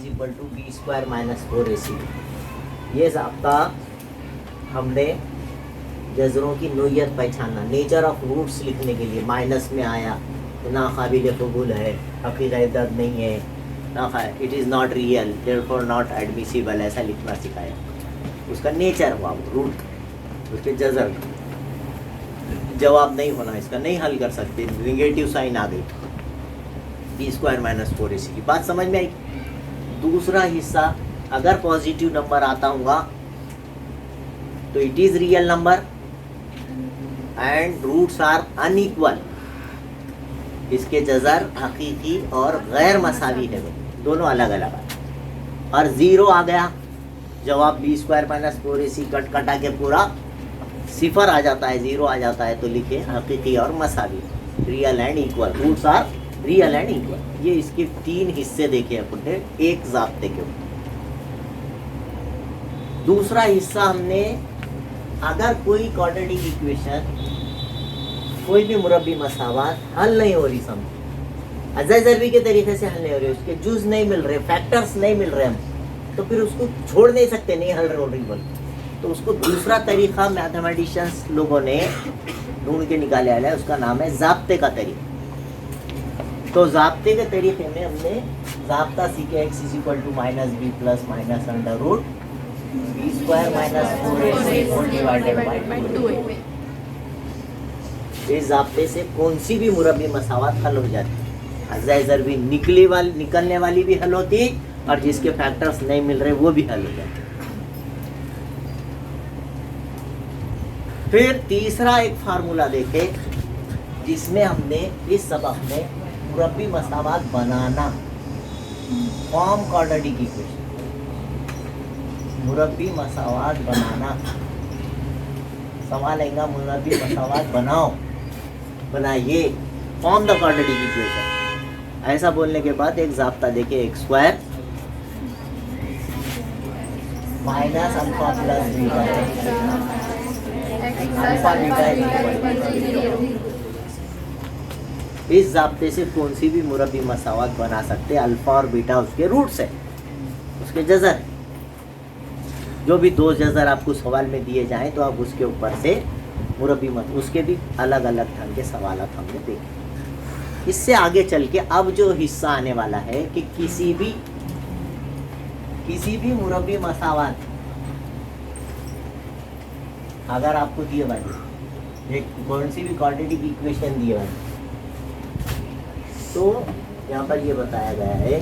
Is equal to B square minus 4ac। ये ज़ाब्ता हमने जज़रों की नोयत पहचानना, नेचर ऑफ रूट्स लिखने के लिए माइनस में आया तो ना काबिल कबूल है, हकीकत नहीं है, ना it is not real therefore not admissible, ऐसा लिखना सिखाया। उसका नेचर हुआ रूट, उसके जज़र जवाब नहीं होना, इसका नहीं हल कर सकते, निगेटिव साइन आ गई, बी स्क्वायर माइनस 4ac की बात समझ में आई। दूसरा हिस्सा, अगर पॉजिटिव नंबर आता हुआ तो it is real number and roots are unequal, इसके जज़र हकीकी और गैर मसावी है, दोनों अलग अलग है। और ज़ीरो आ गया, जवाब B square minus 4ac cut कटा के पूरा सिफर आ जाता है, ज़ीरो आ जाता है, तो लिखे हकीकी और मसावी, real and equal, roots are real and equal. ये इसके 3 हिस्से देखे अपन ने एक ज़ाब्ते के ऊपर। दूसरा हिस्सा हमने, अगर कोई क्वाड्रेटिक इक्वेशन, कोई भी मुरब्बी मसावात हल नहीं हो रही, समझ अज़ा ज़रबी के तरीके से हल नहीं हो रही, उसके जुज़ नहीं मिल रहे, फैक्टर्स नहीं मिल रहे हम, तो फिर उसको छोड़ नहीं सकते, नहीं हल हो रही बोल, तो उसको दूसरा तरीका मैथमेटिशियंस लोगों ने ढूंढ के निकाले आया है, उसका नाम है ज़ाब्ते का तरीका। तो ज़ाब्ते के तरीके में हमने ज़ाब्ता सीखे, X is equal to minus B plus minus under root B square minus 4ac whole divided by 2। इस ज़ाब्ते से कौन सी भी मुरब्बी मसावात हल हो जाती, अज़ा ज़रबी निकलने वाली भी हल होती, और जिसके फैक्टर्स नहीं मिल रहे वो भी हल हो जाते। फिर तीसरा एक फार्मूला देखे, जिसमें हमने इस सबक में मुरब्बी मसावात बनाना, फॉर्म क्वाड्रेटिक इक्वेशन, मुरब्बी मसावात बनाना, सवाल आएगा मुरब्बी मसावात बनाओ, बनाइए, फॉर्म द क्वाड्रेटिक इक्वेशन। ऐसा बोलने के बाद एक ज़ाब्ता देखे, x square minus alpha plus beta, alpha beta equal. इस ज़ाब्ते से कौन सी भी मुरब्बी मसावात बना सकते, अल्फा और बीटा उसके रूट्स है, उसके जज़र, जो भी 2 जज़र आपको सवाल में दिए जाएं तो आप उसके ऊपर से मुरब्बी मत, उसके भी अलग अलग ढंग के सवाल हमने देखे। इससे आगे चल के अब जो हिस्सा आने वाला है कि किसी भी मुरब्बी मसावात अगर आपको दिए वाली कौन सी भी क्वाड्रेटिक इक्वेशन दिए वाली, तो यहाँ पर ये बताया गया है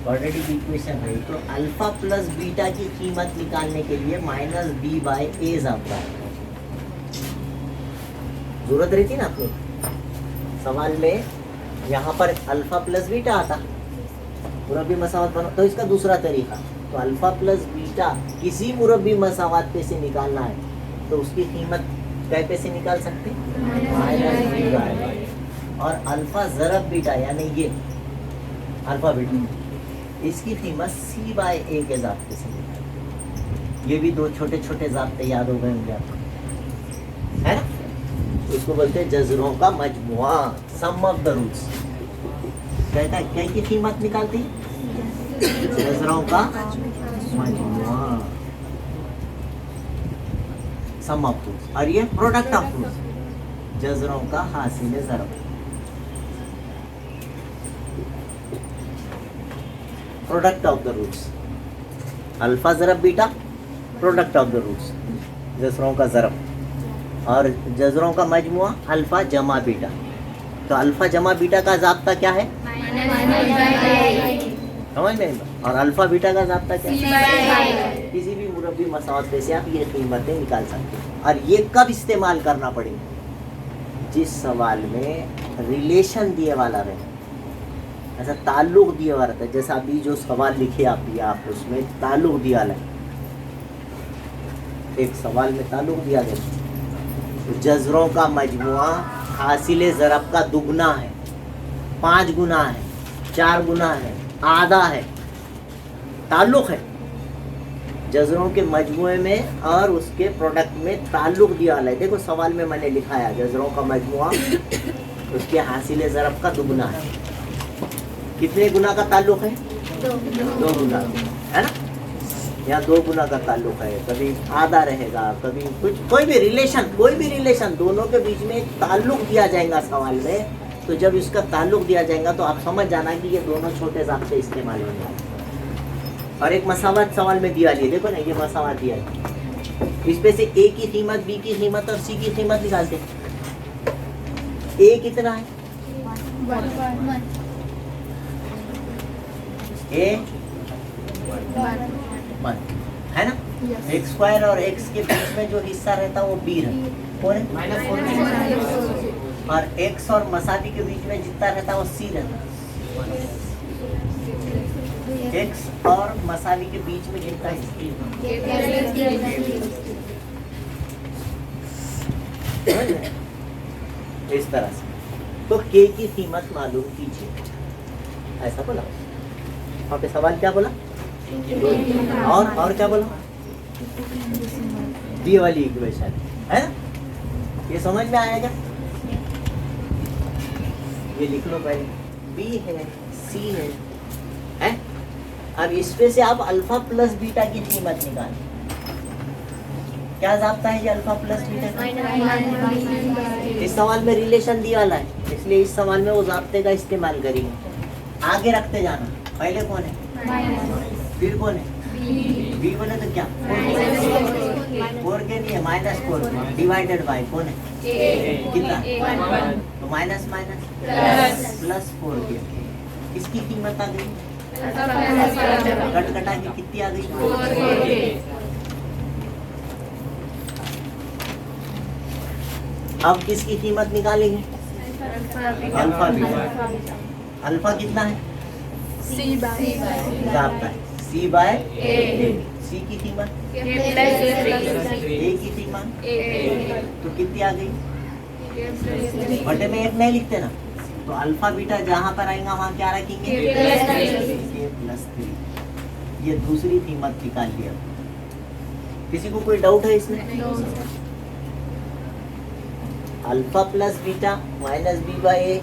क्वाड्रेटिक इक्वेशन है तो अल्फा प्लस बीटा की कीमत निकालने के लिए माइनस बी बाई ए ज़ाब्ता है। जरूरत रहती ना आपको सवाल में, यहाँ पर अल्फा प्लस बीटा आता, मुरब्बी मसावत बनो, तो इसका दूसरा तरीका, तो अल्फा प्लस बीटा किसी मुरब्बी मसावत पे से निकालना है तो उसकी कीमत कै पे से निकाल सकते, माइनस बी बाई, और अल्फा ज़रब बीटा यानी ये अल्फा बीटा, इसकी कीमत सी बाई ए के ज़ाब्ते से निकाल। ये भी 2 छोटे छोटे ज़ाब्ते याद हो गए होंगे आपको, है ना। इसको बोलते हैं जज़रों का मजमुआ, सम ऑफ द रूट्स। कहता है क्या की कीमत निकालती, जज़रों का मजमुआ, सम ऑफ रूट्स, और ये प्रोडक्ट ऑफ रूट्स, जज़रों का हासिल ज़रब, product of the roots, alpha ज़रब beta, product of the roots, जज़रों का ज़रब, और जज़रों का मजमुआ अल्फा जमा बीटा। तो अल्फा जमा बीटा का ज़ाब्ता क्या है, समझ में, और अल्फा बीटा का ज़ाब्ता क्या है, किसी भी मुरब्बी मसावत पे से आप ये कीमतें निकाल सकते हैं। और ये कब इस्तेमाल करना पड़ेगा, जिस सवाल में रिलेशन दिए वाला रहे, ऐसा ताल्लुक दिया हुआ रहता है, जैसा अभी जो सवाल लिखे आप उसमें ताल्लुक दिया है, एक सवाल में ताल्लुक दिया गया, जज़रों का मजमुआ हासिल ज़रब का दुगना है, 5 गुना है, 4 गुना है, आधा है, ताल्लुक है जज़रों के मजमुए में और उसके प्रोडक्ट में ताल्लुक दिया है। देखो सवाल में मैंने लिखा है जज़रों का मजमुआ उसके हासिल ज़रब का दुगना है, कितने गुना का ताल्लुक है, दो गुना है ना, यहाँ दो गुना का ताल्लुक है, कभी आधा रहेगा, कभी कुछ कोई भी रिलेशन दोनों के बीच में एक ताल्लुक दिया जाएगा सवाल में। तो जब इसका ताल्लुक दिया जाएगा तो आप समझ जाना कि ये दोनों छोटे ज़ाब्ते इस्तेमाल होंगे। और एक मसावत सवाल में दिया लिया, देखो ना ये मसावत दिया है, इसमें से ए की कीमत, बी की कीमत और सी की कीमत निकालते। ए कितना है? ए 1 है ना। एक्स स्क्वायर और एक्स के बीच में जो हिस्सा रहता है वो बी रहता है, कौन है? और एक्स और मसावी के बीच में जितना रहता है वो सी रहता है। एक्स और मसावी के बीच में जितना इस तरह से। तो के की कीमत मालूम कीजिए, ऐसा बोला। वहाँ पे सवाल क्या बोला? और क्या बोला? दी वाली इक्वेशन है, ये समझ में आएगा? ये लिख लो पहले, बी है, सी है? अब इसमें से आप अल्फा प्लस बीटा की कीमत निकालें। क्या जाता है ये अल्फा प्लस बीटा? इस सवाल में रिलेशन दिया वाला है, इसलिए इस सवाल में वो जाब्ते का इस्तेमाल करेंगे। आगे रखते जाना, पहले कौन है, फिर कौन है, बी बोले तो क्या, 4 के नहीं है, -4 डिवाइडेड बाय कौन है, कितना, तो माइनस प्लस 4 के, इसकी कीमत आ गई, कट कटा के कितनी आ गई, अब किसकी कीमत निकालेंगे, अल्फा बीटा। अल्फा कितना है, C by जाता है C बाय A। C की कीमत, A की कीमत, तो कितनी आ गई, बटे में 1 नहीं लिखते ना, तो अल्फा बीटा जहाँ पर आएगा वहाँ क्या रखेंगे, A+3। ये दूसरी कीमत निकाल लिया। किसी को कोई डाउट है इसमें? Alpha plus beta minus b by a,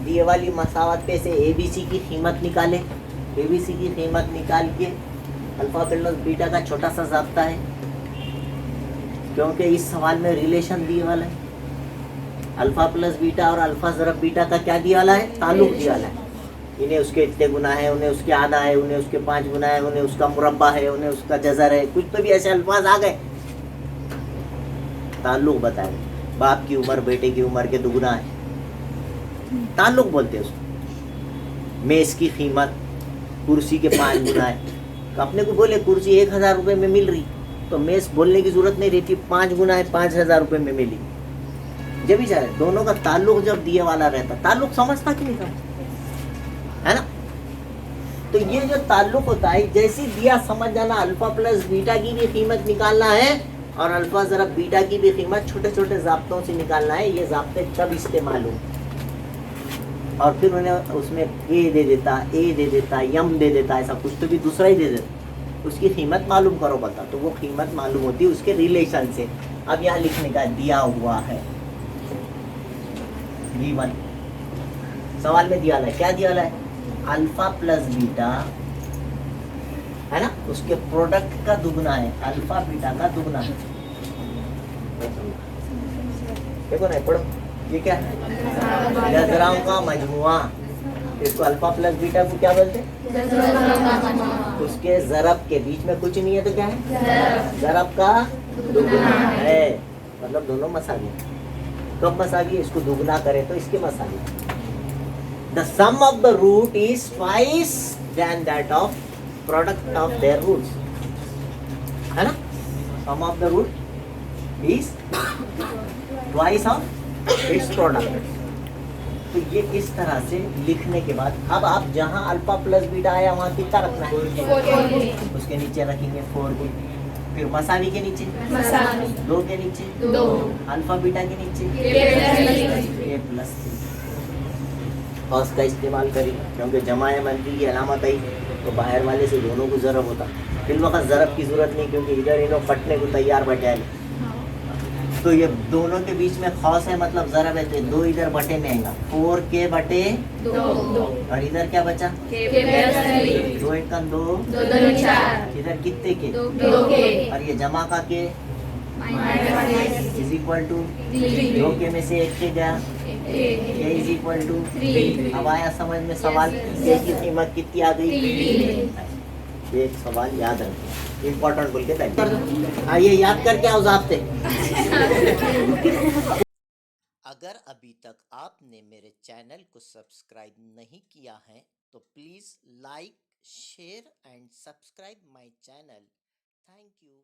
दिए वाली मसावत पे से ए बी सी की कीमत निकाले। ए बी सी की कीमत निकाल के अल्फा प्लस बीटा का छोटा सा ज़ाब्ता है, क्योंकि इस सवाल में रिलेशन दिए वाला है। अल्फा प्लस बीटा और अल्फा ज़रब बीटा का क्या दिया वाला है, ताल्लुक दिया वाला है। इन्हें उसके इतने गुना है, उन्हें उसके आधा है, उन्हें उसके 5 गुना है, उन्हें उसका मुरब्बा है, उन्हें उसका जज़र है, कुछ तो भी ऐसे अल्फाज आ गए, ताल्लुक बताए। बाप की उम्र बेटे की उम्र के दुगुना है, ताल्लुक बोलते हैं उसको। मेज़ की कीमत कुर्सी के 5 गुना है, तो अपने को बोले कुर्सी 1000 रुपये में मिल रही, तो मेज़ बोलने की जरूरत नहीं रहती, 5 गुना है 5000 रुपये में मिली। जब ही जा रहे दोनों का ताल्लुक जब दिए वाला रहता, ताल्लुक समझता कि नहीं समझता, है ना। तो ये जो ताल्लुक होता है, जैसे दिया समझ जाना, अल्फा प्लस बीटा की भी कीमत निकालना है और अल्फा ज़रा बीटा की भी कीमत छोटे छोटे ज़ाब्तों से निकालना है। ये ज़ाब्ते तब इस्तेमाल हो, और फिर उन्हें उसमें ए दे देता, यम दे देता, ऐसा कुछ तो भी दूसरा ही दे देता, उसकी कीमत मालूम करो बता, तो वो कीमत मालूम होती है उसके रिलेशन से। अब यहाँ लिखने का दिया हुआ है V1, सवाल में दिया है, क्या दिया है, अल्फा प्लस बीटा है ना, उसके प्रोडक्ट का दुगना है, अल्फा बीटा का दुगना है। देखो ना, पढ़ो, ये क्या है, जज़राओं का मजमुआ। इसको अल्फा प्लस बीटा को क्या बोलते हैं, उसके ज़रब के बीच में कुछ नहीं है तो क्या है, ज़रब का दुगना है, मतलब दोनों मसावी। कब मसावी, इसको दुगना करे तो इसके मसावी। The sum of the root is twice than that of product of their roots, है ना। Sum of the root is twice of its product। तो ये इस तरह से लिखने के बाद अब आप जहाँ अल्फा प्लस बीटा आया वहाँ कितना रखना है, उसके नीचे रखेंगे 4 के, फिर मसावी के नीचे 2 के नीचे 2, अल्फा बीटा के नीचे A+3। हौस का इस्तेमाल करें, क्योंकि जमाए मनफी की अलामत आई तो बाहर वाले से दोनों को ज़रब होता। फिर वक्त ज़रब की ज़रूरत नहीं, क्योंकि इधर इन्हों फटने को तैयार बैठे। तो ये दोनों के बीच में खौस है, मतलब जरब है, तो 2 इधर बटे में आएगा, 4k बटे 2 और इधर क्या बचा, के प्लस 3 2 1 2, 2 2 4 इधर कितने के, 2 के और ये जमा का के माइनस इज इक्वल टू 3 2 के में से 1 के गया, के इज इक्वल टू 3 अब आया समझ में सवाल, के की कीमत कितनी आ गई, 3 एक सवाल याद रखें, इम्पोर्टेंट बोल के बैठ आइए याद करके आओ ज़ाब्ते। अगर अभी तक आपने मेरे चैनल को सब्सक्राइब नहीं किया है तो please like share and subscribe my channel. Thank you.